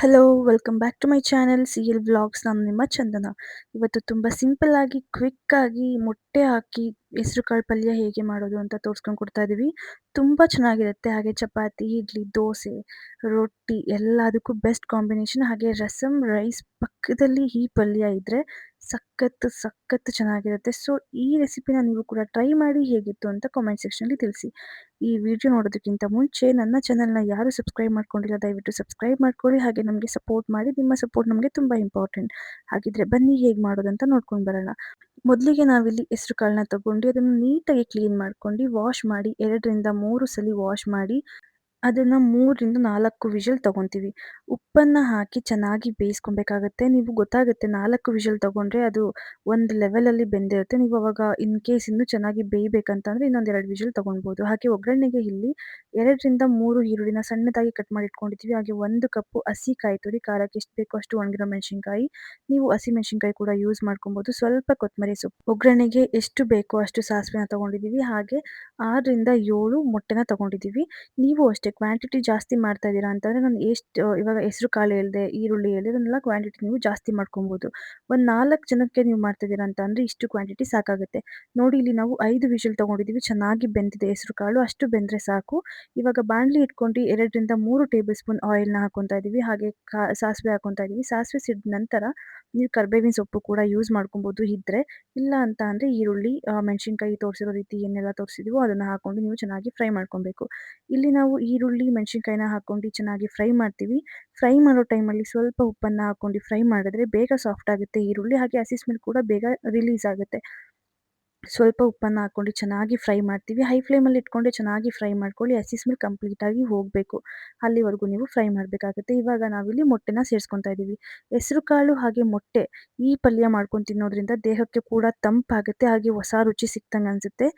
Hello, welcome back to my channel CL vlogs. ನಾನು ನಿಮ್ಮ ಚಂದನ. ಇವತ್ತು ತುಂಬ ಸಿಂಪಲ್ ಆಗಿ ಕ್ವಿಕ್ ಆಗಿ ಮೊಟ್ಟೆ ಹಾಕಿ ಹೆಸರುಕಾಳು ಪಲ್ಯ ಹೇಗೆ ಮಾಡೋದು ಅಂತ ತೋರಿಸ್ಕೊಂಡು ಕೊಡ್ತಾ ಇದ್ದೀವಿ. ತುಂಬ ಚೆನ್ನಾಗಿರುತ್ತೆ. ಹಾಗೆ ಚಪಾತಿ, ಇಡ್ಲಿ, ದೋಸೆ, ರೊಟ್ಟಿ ಎಲ್ಲದಕ್ಕೂ ಬೆಸ್ಟ್ ಕಾಂಬಿನೇಷನ್. ಹಾಗೆ ರಸಮ್, ರೈಸ್ ಪಕ್ಕದಲ್ಲಿ ಈ ಪಲ್ಯ ಇದ್ದರೆ ಸಖತ್ತು ಸಖತ್ತು ಚೆನ್ನಾಗಿರುತ್ತೆ. ಸೊ ಈ ರೆಸಿಪಿನ ನೀವು ಕೂಡ ಟ್ರೈ ಮಾಡಿ, ಹೇಗಿತ್ತು ಅಂತ ಕಾಮೆಂಟ್ ಸೆಕ್ಷನಲ್ಲಿ ತಿಳಿಸಿ. ಈ ವಿಡಿಯೋ ನೋಡೋದಕ್ಕಿಂತ ಮುಂಚೆ ನನ್ನ ಚಾನಲ್ನ ಯಾರು ಸಬ್ಸ್ಕ್ರೈಬ್ ಮಾಡ್ಕೊಂಡಿಲ್ಲ, ದಯವಿಟ್ಟು ಸಬ್ಸ್ಕ್ರೈಬ್ ಮಾಡ್ಕೊಳ್ಳಿ. ಹಾಗೆ ನಮಗೆ ಸಪೋರ್ಟ್ ಮಾಡಿ. ನಿಮ್ಮ ಸಪೋರ್ಟ್ ನಮಗೆ ತುಂಬ ಇಂಪಾರ್ಟೆಂಟ್. ಹಾಗಿದ್ರೆ ಬನ್ನಿ ಹೇಗೆ ಮಾಡೋದಂತ ನೋಡ್ಕೊಂಡು ಬರೋಣ. ಮೊದಲಿಗೆ ನಾವಿಲ್ಲಿ ಹೆಸರು ಕಾಳನ್ನ ತಗೊಂಡು ಅದನ್ನು ನೀಟಾಗಿ ಕ್ಲೀನ್ ಮಾಡ್ಕೊಂಡು ವಾಶ್ ಮಾಡಿ 2ರಿಂದ 3 ಸಲ ವಾಶ್ ಮಾಡಿ ಅದನ್ನು 3ರಿಂದ 4 ವಿಷಲ್ ತಗೊತೀವಿ. ಉಪ್ಪನ್ನು ಹಾಕಿ ಚೆನ್ನಾಗಿ ಬೇಯಿಸ್ಕೊಬೇಕಾಗತ್ತೆ. ನೀವು ಗೊತ್ತಾಗುತ್ತೆ 4 ವಿಷಲ್ ತಗೊಂಡ್ರೆ ಅದು ಒಂದು ಲೆವೆಲಲ್ಲಿ ಬೆಂದಿರುತ್ತೆ. ನೀವು ಅವಾಗ ಇನ್ ಕೇಸ್ ಇನ್ನೂ ಚೆನ್ನಾಗಿ ಬೇಯಬೇಕಂತಂದರೆ ಇನ್ನೊಂದು 2 ವಿಷಲ್ ತಗೊಳ್ಬೋದು. ಹಾಗೆ ಒಗ್ಗರಣೆಗೆ ಇಲ್ಲಿ 2ರಿಂದ 3 ಈರುಳ್ಳಿನ ಸಣ್ಣದಾಗಿ ಕಟ್ ಮಾಡಿ ಇಟ್ಕೊಂಡಿದ್ದೀವಿ. ಹಾಗೆ 1 ಕಪ್ಪು ಹಸಿ ಕಾಯಿ ತುರಿ, ಖಾರಕ್ಕೆ ಎಷ್ಟು ಬೇಕೋ ಅಷ್ಟು ಒಣಗಿರೋ ಮೆಣಸಿನ್ಕಾಯಿ, ನೀವು ಹಸಿಮೆಣಸಿನ್ಕಾಯಿ ಕೂಡ ಯೂಸ್ ಮಾಡ್ಕೊಬೋದು. ಸ್ವಲ್ಪ ಕೊತ್ತಂಬರಿ ಸೊಪ್ಪು, ಒಗ್ಗರಣೆಗೆ ಎಷ್ಟು ಬೇಕೋ ಅಷ್ಟು ಸಾಸಿವೆನ ತೊಗೊಂಡಿದ್ದೀವಿ. ಹಾಗೆ 6ರಿಂದ 7 ಮೊಟ್ಟೆನ ತೊಗೊಂಡಿದ್ದೀವಿ. ನೀವು ಅಷ್ಟೇ ಕ್ವಾಂಟಿಟಿ ಜಾಸ್ತಿ ಮಾಡ್ತಾ ಇದ್ದೀರಾ ಅಂತಂದರೆ ನಾನು ಎಷ್ಟು ಇವಾಗ ಹೆಸರು ಕಾಳು ಹೇಳಿದೆ, ಈರುಳ್ಳಿ ಹೇಳಿದೆ, ಅದನ್ನೆಲ್ಲ ಕ್ವಾಂಟಿಟಿ ನೀವು ಜಾಸ್ತಿ ಮಾಡ್ಕೊಬೋದು. ಒಂದು 4 ಜನಕ್ಕೆ ನೀವು ಮಾಡ್ತಿದ್ದೀರಾ ಅಂತ ಅಂದರೆ ಇಷ್ಟು ಕ್ವಾಂಟಿಟಿ ಸಾಕಾಗುತ್ತೆ. ನೋಡಿ, ಇಲ್ಲಿ ನಾವು 5 ವಿಷಲ್ ತೊಗೊಂಡಿದ್ದೀವಿ. ಚೆನ್ನಾಗಿ ಬೆಂದಿದೆ ಹೆಸರು ಕಾಳು, ಅಷ್ಟು ಬೆಂದರೆ ಸಾಕು. ಇವಾಗ ಬಾಣಲಿ ಇಟ್ಕೊಂಡು 2ರಿಂದ 3 ಟೇಬಲ್ ಸ್ಪೂನ್ ಆಯಿಲ್ನ ಹಾಕ್ಕೊತಾ ಇದ್ದೀವಿ. ಹಾಗೆ ಸಾಸಿವೆ ಹಾಕ್ಕೊತಾ ಇದ್ದೀವಿ. ಸಾಸಿವೆ ಸಿಡಿದ ನಂತರ ನೀವು ಕರಿಬೇವಿನ ಸೊಪ್ಪು ಕೂಡ ಯೂಸ್ ಮಾಡ್ಕೊಬೋದು ಇದ್ದರೆ. ಇಲ್ಲ ಅಂತ ಅಂದರೆ ಈರುಳ್ಳಿ, ಮೆಣಸಿನ್ಕಾಯಿ ತೋರಿಸಿರೋ ರೀತಿ ಏನೆಲ್ಲ ತೋರಿಸಿದ್ದೀವೋ ಅದನ್ನು ಹಾಕ್ಕೊಂಡು ನೀವು ಚೆನ್ನಾಗಿ ಫ್ರೈ ಮಾಡ್ಕೊಬೇಕು. ಇಲ್ಲಿ ನಾವು ಈರುಳ್ಳಿ, ಮೆಣಸಿನ್ಕಾಯಿನ ಹಾಕ್ಕೊಂಡು ಚೆನ್ನಾಗಿ ಫ್ರೈ ಮಾಡ್ತೀವಿ. ಫ್ರೈ ಮಾಡೋ ಟೈಮಲ್ಲಿ ಸ್ವಲ್ಪ ಉಪ್ಪನ್ನು ಹಾಕ್ಕೊಂಡು ಫ್ರೈ ಮಾಡಿದ್ರೆ ಬೇಗ ಸಾಫ್ಟ್ ಆಗುತ್ತೆ ಈರುಳ್ಳಿ. ಹಾಗೆ ಹಸಿ ಸ್ಮೆಲ್ ಕೂಡ ಬೇಗ ರಿಲೀಸ್ ಆಗುತ್ತೆ. ಸ್ವಲ್ಪ ಉಪ್ಪನ್ನು ಹಾಕ್ಕೊಂಡು ಚೆನ್ನಾಗಿ ಫ್ರೈ ಮಾಡ್ತೀವಿ. ಹೈ ಫ್ಲೇಮಲ್ಲಿ ಇಟ್ಕೊಂಡೆ ಚೆನ್ನಾಗಿ ಫ್ರೈ ಮಾಡ್ಕೊಳ್ಳಿ. ಹಸಿ ಸ್ಮೆಲ್ ಕಂಪ್ಲೀಟಾಗಿ ಹೋಗಬೇಕು. ಅಲ್ಲಿವರೆಗೂ ನೀವು ಫ್ರೈ ಮಾಡಬೇಕಾಗುತ್ತೆ. ಇವಾಗ ನಾವಿಲ್ಲಿ ಮೊಟ್ಟೆನ ಸೇರಿಸ್ಕೊತಾ ಇದ್ದೀವಿ. ಹೆಸರು ಕಾಳು ಹಾಗೆ ಮೊಟ್ಟೆ ಈ ಪಲ್ಯ ಮಾಡ್ಕೊಂಡು ತಿನ್ನೋದ್ರಿಂದ ದೇಹಕ್ಕೆ ಕೂಡ ತಂಪಾಗುತ್ತೆ. ಹಾಗೆ ಹೊಸ ರುಚಿ ಸಿಕ್ತಂಗೆ ಅನಿಸುತ್ತೆ.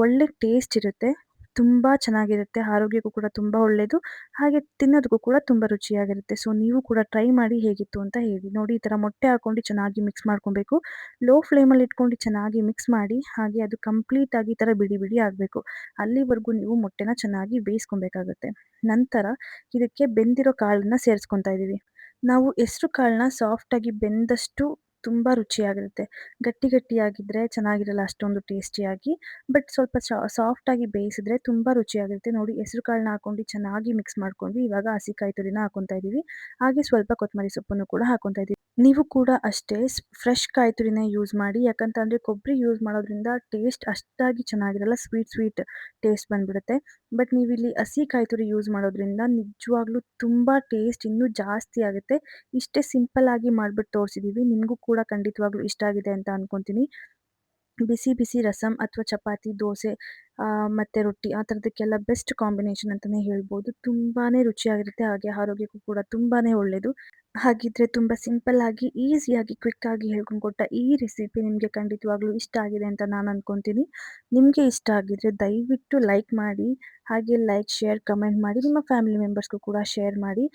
ಒಳ್ಳೆ ಟೇಸ್ಟ್ ಇರುತ್ತೆ. ತುಂಬ ಚೆನ್ನಾಗಿರುತ್ತೆ. ಆರೋಗ್ಯಕ್ಕೂ ಕೂಡ ತುಂಬ ಒಳ್ಳೆಯದು. ಹಾಗೆ ತಿನ್ನೋದಕ್ಕೂ ಕೂಡ ತುಂಬ ರುಚಿಯಾಗಿರುತ್ತೆ. ಸೊ ನೀವು ಕೂಡ ಟ್ರೈ ಮಾಡಿ, ಹೇಗಿತ್ತು ಅಂತ ಹೇಳಿ. ನೋಡಿ, ಈ ಥರ ಮೊಟ್ಟೆ ಹಾಕ್ಕೊಂಡು ಚೆನ್ನಾಗಿ ಮಿಕ್ಸ್ ಮಾಡ್ಕೊಬೇಕು. ಲೋ ಫ್ಲೇಮಲ್ಲಿ ಇಟ್ಕೊಂಡು ಚೆನ್ನಾಗಿ ಮಿಕ್ಸ್ ಮಾಡಿ. ಹಾಗೆ ಅದು ಕಂಪ್ಲೀಟಾಗಿ ಈ ಥರ ಬಿಡಿ ಬಿಡಿ ಆಗಬೇಕು. ಅಲ್ಲಿವರೆಗೂ ನೀವು ಮೊಟ್ಟೆನ ಚೆನ್ನಾಗಿ ಬೇಯಿಸ್ಕೊಬೇಕಾಗುತ್ತೆ. ನಂತರ ಇದಕ್ಕೆ ಬೆಂದಿರೋ ಕಾಳನ್ನ ಸೇರಿಸ್ಕೊತಾ ಇದ್ದೀವಿ. ನಾವು ಹೆಸರು ಕಾಳನ್ನ ಸಾಫ್ಟಾಗಿ ಬೆಂದಷ್ಟು ತುಂಬ ರುಚಿಯಾಗಿರುತ್ತೆ. ಗಟ್ಟಿ ಗಟ್ಟಿಯಾಗಿದ್ದರೆ ಚೆನ್ನಾಗಿರಲ್ಲ ಅಷ್ಟೊಂದು ಟೇಸ್ಟಿಯಾಗಿ. ಬಟ್ ಸ್ವಲ್ಪ ಸಾಫ್ಟಾಗಿ ಬೇಯಿಸಿದ್ರೆ ತುಂಬ ರುಚಿಯಾಗಿರುತ್ತೆ. ನೋಡಿ, ಹೆಸರು ಕಾಳನ್ನ ಹಾಕ್ಕೊಂಡು ಚೆನ್ನಾಗಿ ಮಿಕ್ಸ್ ಮಾಡ್ಕೊಂಡು ಇವಾಗ ಹಸಿ ಕಾಯಿ ತುರಿನ ಹಾಕ್ಕೊತಾ ಇದ್ದೀವಿ. ಹಾಗೆ ಸ್ವಲ್ಪ ಕೊತ್ತಂಬರಿ ಸೊಪ್ಪನ್ನು ಕೂಡ ಹಾಕ್ಕೊತಾ ಇದ್ದೀವಿ. ನೀವು ಕೂಡ ಅಷ್ಟೇ ಫ್ರೆಶ್ ಕಾಯಿ ತುರಿನ ಯೂಸ್ ಮಾಡಿ. ಯಾಕಂತಂದರೆ ಕೊಬ್ಬರಿ ಯೂಸ್ ಮಾಡೋದ್ರಿಂದ ಟೇಸ್ಟ್ ಅಷ್ಟಾಗಿ ಚೆನ್ನಾಗಿರಲ್ಲ, ಸ್ವೀಟ್ ಟೇಸ್ಟ್ ಬಂದುಬಿಡುತ್ತೆ. ಬಟ್ ನೀವಿಲ್ಲಿ ಹಸಿ ಕಾಯಿ ತುರಿ ಯೂಸ್ ಮಾಡೋದ್ರಿಂದ ನಿಜವಾಗ್ಲೂ ತುಂಬ ಟೇಸ್ಟ್ ಇನ್ನೂ ಜಾಸ್ತಿ ಆಗುತ್ತೆ. ಇಷ್ಟೇ ಸಿಂಪಲ್ಲಾಗಿ ಮಾಡಿಬಿಟ್ಟು ತೋರಿಸಿದ್ದೀವಿ. ನಿಮಗೂ ಕೂಡ ಖಂಡಿತವಾಗ್ಲೂ ಇಷ್ಟ ಆಗಿದೆ ಅಂತ ಅಂದ್ಕೊತೀನಿ. ಬಿಸಿ ಬಿಸಿ ರಸಮ್ ಅಥವಾ ಚಪಾತಿ, ದೋಸೆ ಮತ್ತು ರೊಟ್ಟಿ ಆ ಥರದಕ್ಕೆಲ್ಲ ಬೆಸ್ಟ್ ಕಾಂಬಿನೇಷನ್ ಅಂತಲೇ ಹೇಳ್ಬೋದು. ತುಂಬಾ ರುಚಿಯಾಗಿರುತ್ತೆ. ಹಾಗೆ ಆರೋಗ್ಯಕ್ಕೂ ಕೂಡ ತುಂಬಾ ಒಳ್ಳೆಯದು. ಹಾಗಿದ್ರೆ ತುಂಬ ಸಿಂಪಲ್ಲಾಗಿ, ಈಸಿಯಾಗಿ, ಕ್ವಿಕ್ಕಾಗಿ ಹೇಳ್ಕೊಂಡು ಕೊಟ್ಟ ಈ ರೆಸಿಪಿ ನಿಮಗೆ ಖಂಡಿತವಾಗ್ಲೂ ಇಷ್ಟ ಆಗಿದೆ ಅಂತ ನಾನು ಅಂದ್ಕೊತೀನಿ. ನಿಮಗೆ ಇಷ್ಟ ಆಗಿದ್ರೆ ದಯವಿಟ್ಟು ಲೈಕ್ ಮಾಡಿ. ಹಾಗೆ ಲೈಕ್, ಶೇರ್, ಕಮೆಂಟ್ ಮಾಡಿ. ನಿಮ್ಮ ಫ್ಯಾಮಿಲಿ ಮೆಂಬರ್ಸ್ಗೂ ಕೂಡ ಶೇರ್ ಮಾಡಿ.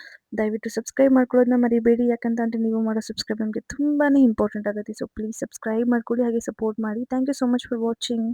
ದಯವಿಟ್ಟು ಸಬ್ಸ್ಕ್ರೈಬ್ ಮಾಡ್ಕೊಳ್ಳೋದನ್ನ ಮರಿಬೇಡಿ. ಯಾಕಂತಂದರೆ ನೀವು ಮಾಡೋ ಸಬ್ಸ್ಕ್ರೈಬ್ ನಮಗೆ ತುಂಬಾ ಇಂಪಾರ್ಟೆಂಟ್ ಆಗುತ್ತೆ. ಸೊ ಪ್ಲೀಸ್ ಸಬ್ಸ್ಕ್ರೈಬ್ ಮಾಡ್ಕೊಳ್ಳಿ. ಹಾಗೆ ಸಪೋರ್ಟ್ ಮಾಡಿ. Thank you so much for watching.